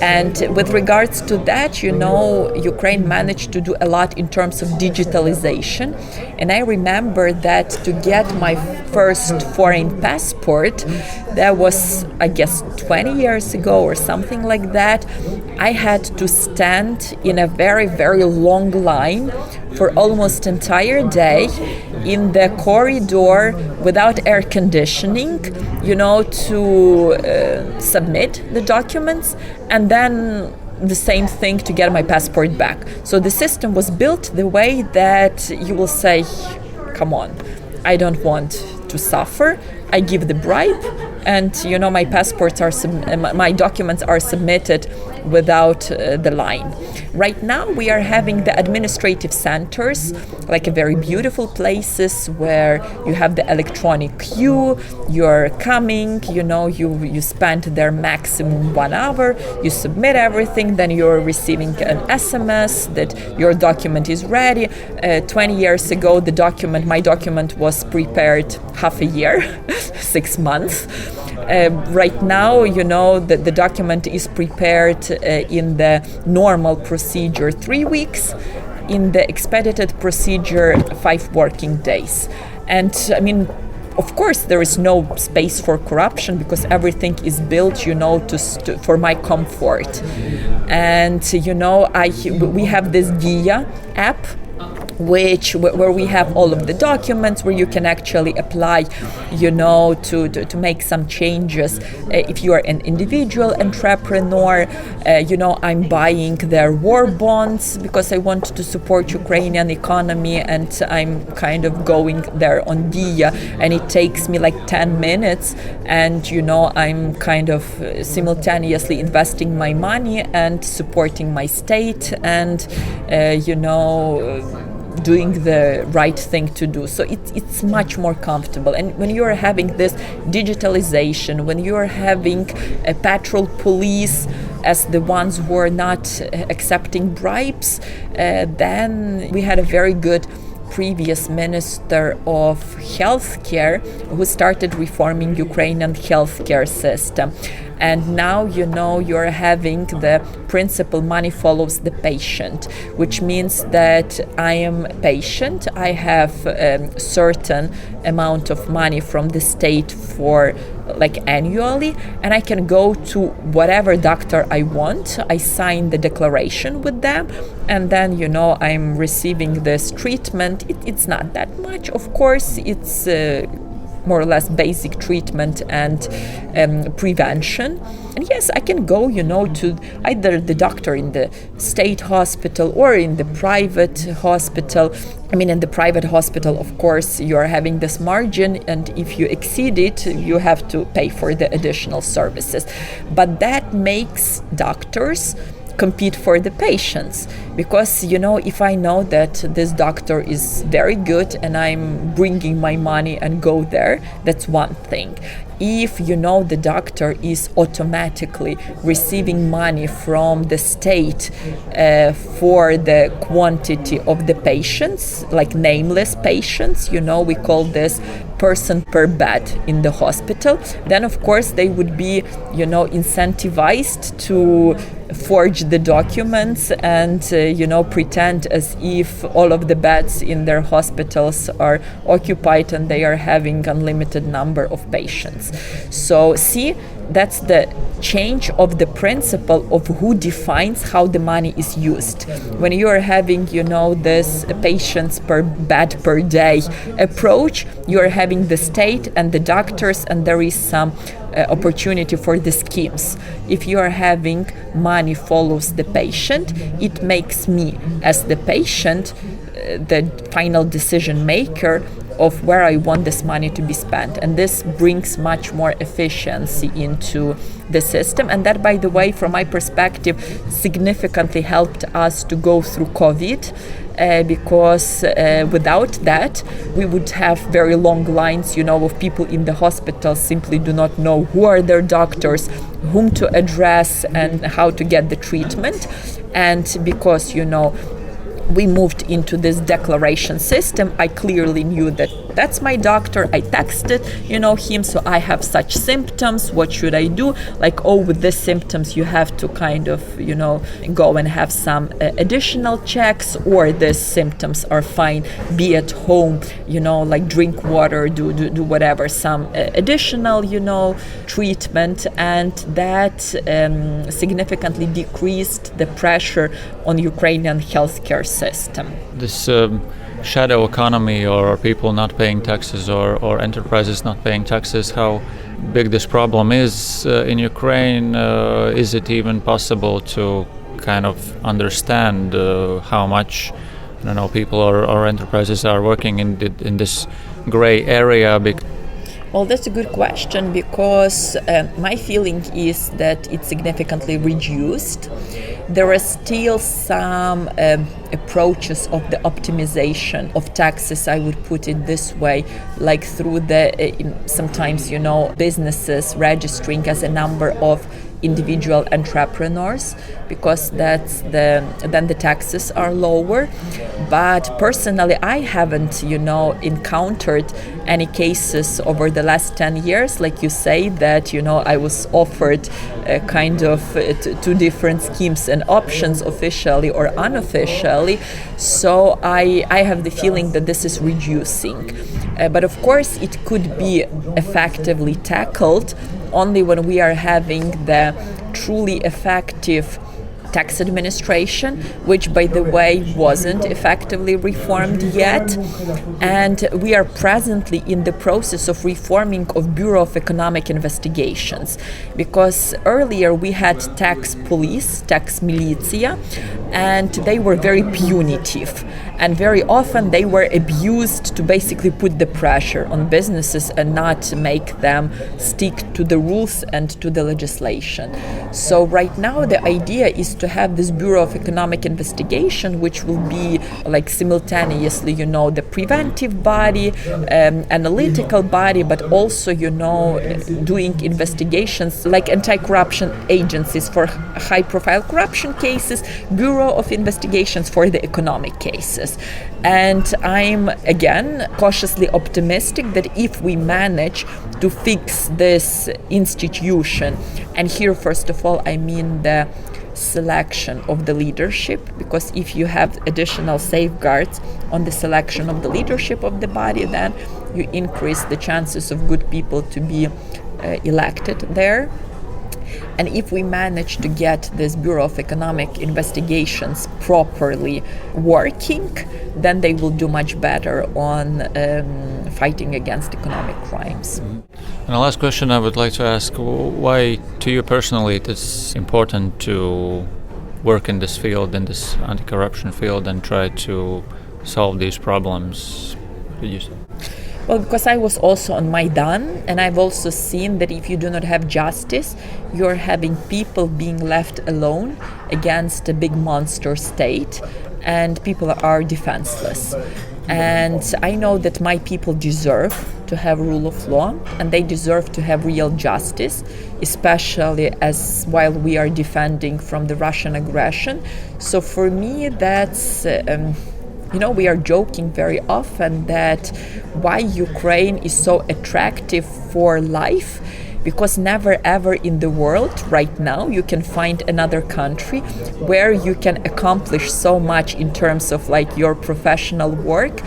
And with regards to that, Ukraine managed to do a lot in terms of digitalization. And I remember that to get my first foreign passport, that was, I guess, 20 years ago or something like that, I had to stand in a very, very long line for almost entire day in the corridor without air conditioning, to submit the documents, and then the same thing to get my passport back. So the system was built the way that you will say, come on, I don't want to suffer. I give the bribe, and my passports are my documents are submitted without the line. Right now we are having the administrative centers, like a very beautiful places where you have the electronic queue. You're coming, you spend there maximum 1 hour, you submit everything, then you're receiving an SMS that your document is ready. 20 years ago, my document was prepared half a year, 6 months. Right now, the document is prepared in the normal procedure 3 weeks, in the expedited procedure 5 working days. And of course, there is no space for corruption because everything is built, for my comfort. And we have this Dia app, where we have all of the documents, where you can actually apply, to make some changes. If you are an individual entrepreneur, I'm buying their war bonds because I want to support Ukrainian economy, and I'm kind of going there on Dia, and it takes me like 10 minutes, and I'm kind of simultaneously investing my money and supporting my state, and doing the right thing to do. So it's much more comfortable. And when you are having this digitalization, when you are having a patrol police as the ones who are not accepting bribes, then we had a very good previous minister of healthcare who started reforming Ukrainian healthcare system. And now, you're having the principle money follows the patient, which means that I am a patient. I have a certain amount of money from the state for annually, and I can go to whatever doctor I want. I sign the declaration with them, and then, I'm receiving this treatment. It's not that much, of course. It's more or less basic treatment and prevention. And yes, I can go, to either the doctor in the state hospital or in the private hospital. In the private hospital, of course, you are having this margin, and if you exceed it, you have to pay for the additional services. But that makes doctors compete for the patients, because if I know that this doctor is very good and I'm bringing my money and go there, that's one thing. If the doctor is automatically receiving money from the state for the quantity of the patients, like nameless patients, we call this person per bed in the hospital, then of course they would be, incentivized to forge the documents and pretend as if all of the beds in their hospitals are occupied and they are having unlimited number of patients. So see, that's the change of the principle of who defines how the money is used. When you are having, this patients per bed per day approach, you are having the state and the doctors, and there is some opportunity for the schemes. If you are having money follows the patient, it makes me as the patient the final decision maker of where I want this money to be spent. And this brings much more efficiency into the system. And that, by the way, from my perspective, significantly helped us to go through COVID. Because without that, we would have very long lines, of people in the hospital simply do not know who are their doctors, whom to address, and how to get the treatment. And because, we moved into this declaration system, I clearly knew that that's my doctor. I texted, him, so I have such symptoms. What should I do? With these symptoms, you have to kind of, go and have some additional checks, or these symptoms are fine. Be at home, drink water, do whatever, some additional, treatment, and that significantly decreased the pressure on Ukrainian healthcare system. This shadow economy, or people not paying taxes, or enterprises not paying taxes, how big this problem is in Ukraine? Is it even possible to kind of understand how much, people or enterprises are working in this gray area? Well, that's a good question, because my feeling is that it's significantly reduced. There are still some approaches of the optimization of taxes, I would put it this way, like through the sometimes, businesses registering as a number of individual entrepreneurs, because then the taxes are lower. But personally, I haven't, encountered any cases over the last 10 years, like you say, that, I was offered kind of two different schemes and options, officially or unofficially. So I have the feeling that this is reducing. But of course, it could be effectively tackled only when we are having the truly effective tax administration, which, by the way, wasn't effectively reformed yet. And we are presently in the process of reforming of Bureau of Economic Investigations, because earlier we had tax police, tax militia, and they were very punitive. And very often they were abused to basically put the pressure on businesses and not make them stick to the rules and to the legislation. So right now the idea is to have this Bureau of Economic Investigation, which will be simultaneously, the preventive body, analytical body, but also, doing investigations like anti-corruption agencies for high-profile corruption cases, Bureau of Investigations for the economic cases. And I'm, again, cautiously optimistic that if we manage to fix this institution, and here, first of all, I mean the selection of the leadership, because if you have additional safeguards on the selection of the leadership of the body, then you increase the chances of good people to be elected there. And if we manage to get this Bureau of Economic Investigations properly working, then they will do much better on fighting against economic crimes. And the last question I would like to ask, why to you personally it is important to work in this field, in this anti-corruption field, and try to solve these problems? What did you say? Well, because I was also on Maidan, and I've also seen that if you do not have justice, you're having people being left alone against a big monster state, and people are defenseless. And I know that my people deserve to have rule of law, and they deserve to have real justice, especially as while we are defending from the Russian aggression. So for me, that's we are joking very often that why Ukraine is so attractive for life because never ever in the world right now you can find another country where you can accomplish so much in terms of like your professional work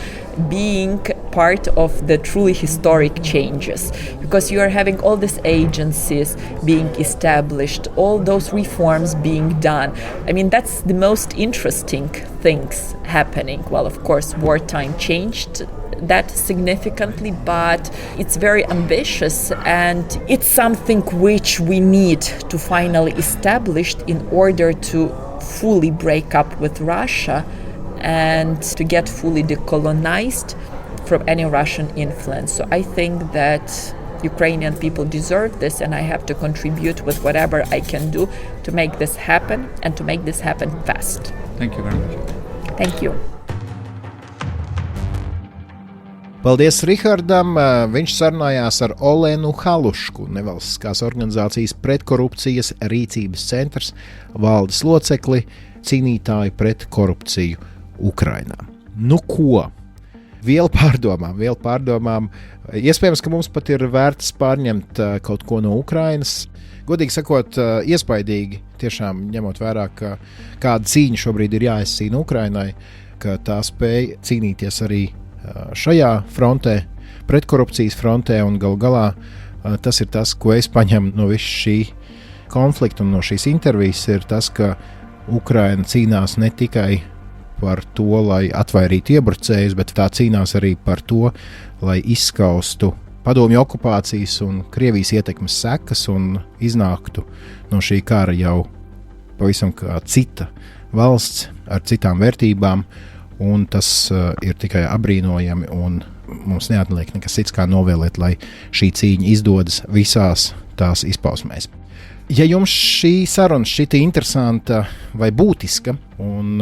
being part of the truly historic changes, because you are having all these agencies being established, all those reforms being done. I mean, that's the most interesting things happening. Well, of course, wartime changed that significantly, but it's very ambitious and it's something which we need to finally establish in order to fully break up with Russia and to get fully decolonized from any Russian influence. So I think that Ukrainian people deserve this, and I have to contribute with whatever I can do to make this happen and to make this happen fast. Thank you very much. Thank you. Paldies Rihardam. Viņš sarunājās ar Olenu Halušku, nevalstiskās organizācijas pretkorupcijas rīcības centrs valdes locekli, cīnītāju pret korupciju Ukrainā. Nu ko? Vielu pārdomām. Iespējams, ka mums pat ir vērts pārņemt kaut ko no Ukrainas. Godīgi sakot, iespaidīgi, tiešām ņemot vērā, ka kāda cīņa šobrīd ir jāizcīna Ukrainai, ka tā spēja cīnīties arī šajā frontē, pretkorupcijas frontē, un galu galā tas ir tas, ko es paņemu no visu šī konflikta un no šīs intervijas, ir tas, ka Ukraina cīnās ne tikai par to, lai atvairītu iebrucējus, bet tā cīnās arī par to, lai izskaustu padomju okupācijas un Krievijas ietekmes sekas un iznāktu no šī kara jau pavisam kā cita valsts ar citām vērtībām, un tas ir tikai abrīnojami, un mums neatliek nekas cits kā novēlēt, lai šī cīņa izdodas visās tās izpausmēs. Ja jums šī saruna šķita interesanta vai būtiska un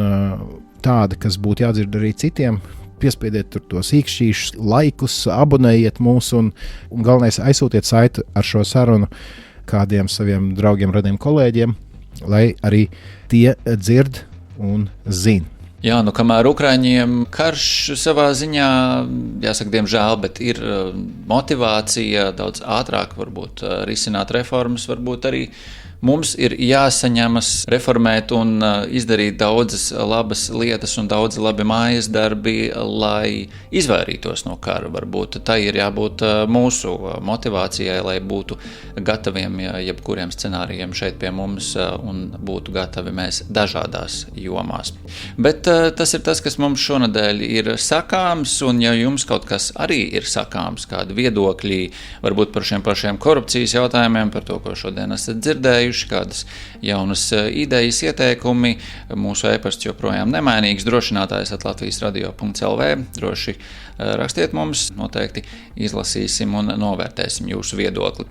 tāda, kas būtu jādzird arī citiem, piespiediet tur tos īkšķīšus laikus, abonējiet mūs un galvenais aizsūtiet saiti ar šo sarunu kādiem saviem draugiem, radiem kolēģiem, lai arī tie dzird un zina. Jā, nu kamēr Ukraiņiem karš savā ziņā, jāsaka, diemžēl, bet ir motivācija daudz ātrāk varbūt risināt reformas, varbūt arī mums ir jāsaņemas reformēt un izdarīt daudzas labas lietas un daudz labi mājas darbi, lai izvairītos no kara. Varbūt tai ir jābūt mūsu motivācijai, lai būtu gataviem jebkuriem scenārijiem šeit pie mums un būtu gatavi mēs dažādās jomās. Bet tas ir tas, kas mums šonadēļ ir sakāms, un ja jums kaut kas arī ir sakāms, kādi viedokļi, varbūt par šiem pašiem korupcijas jautājumiem, par to, ko šodien esat dzirdējuši, kādas jaunas idejas, ieteikumi, mūsu e-pasts joprojām nemainīgs, drosinātājs @Latvijas radio.lv, droši rakstiet mums, noteikti izlasīsim un novērtēsim jūsu viedokli.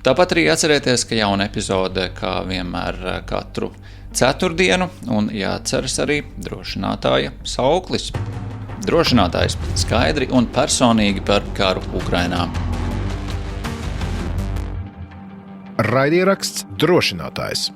Tāpat arī atcerieties, ka jauna epizode, kā vienmēr, katru ceturtdienu, un jāatceras arī drošinātāja sauklis. Drošinātājs skaidri un personīgi par karu Ukrainā. Raidieraksts Drošinātājs.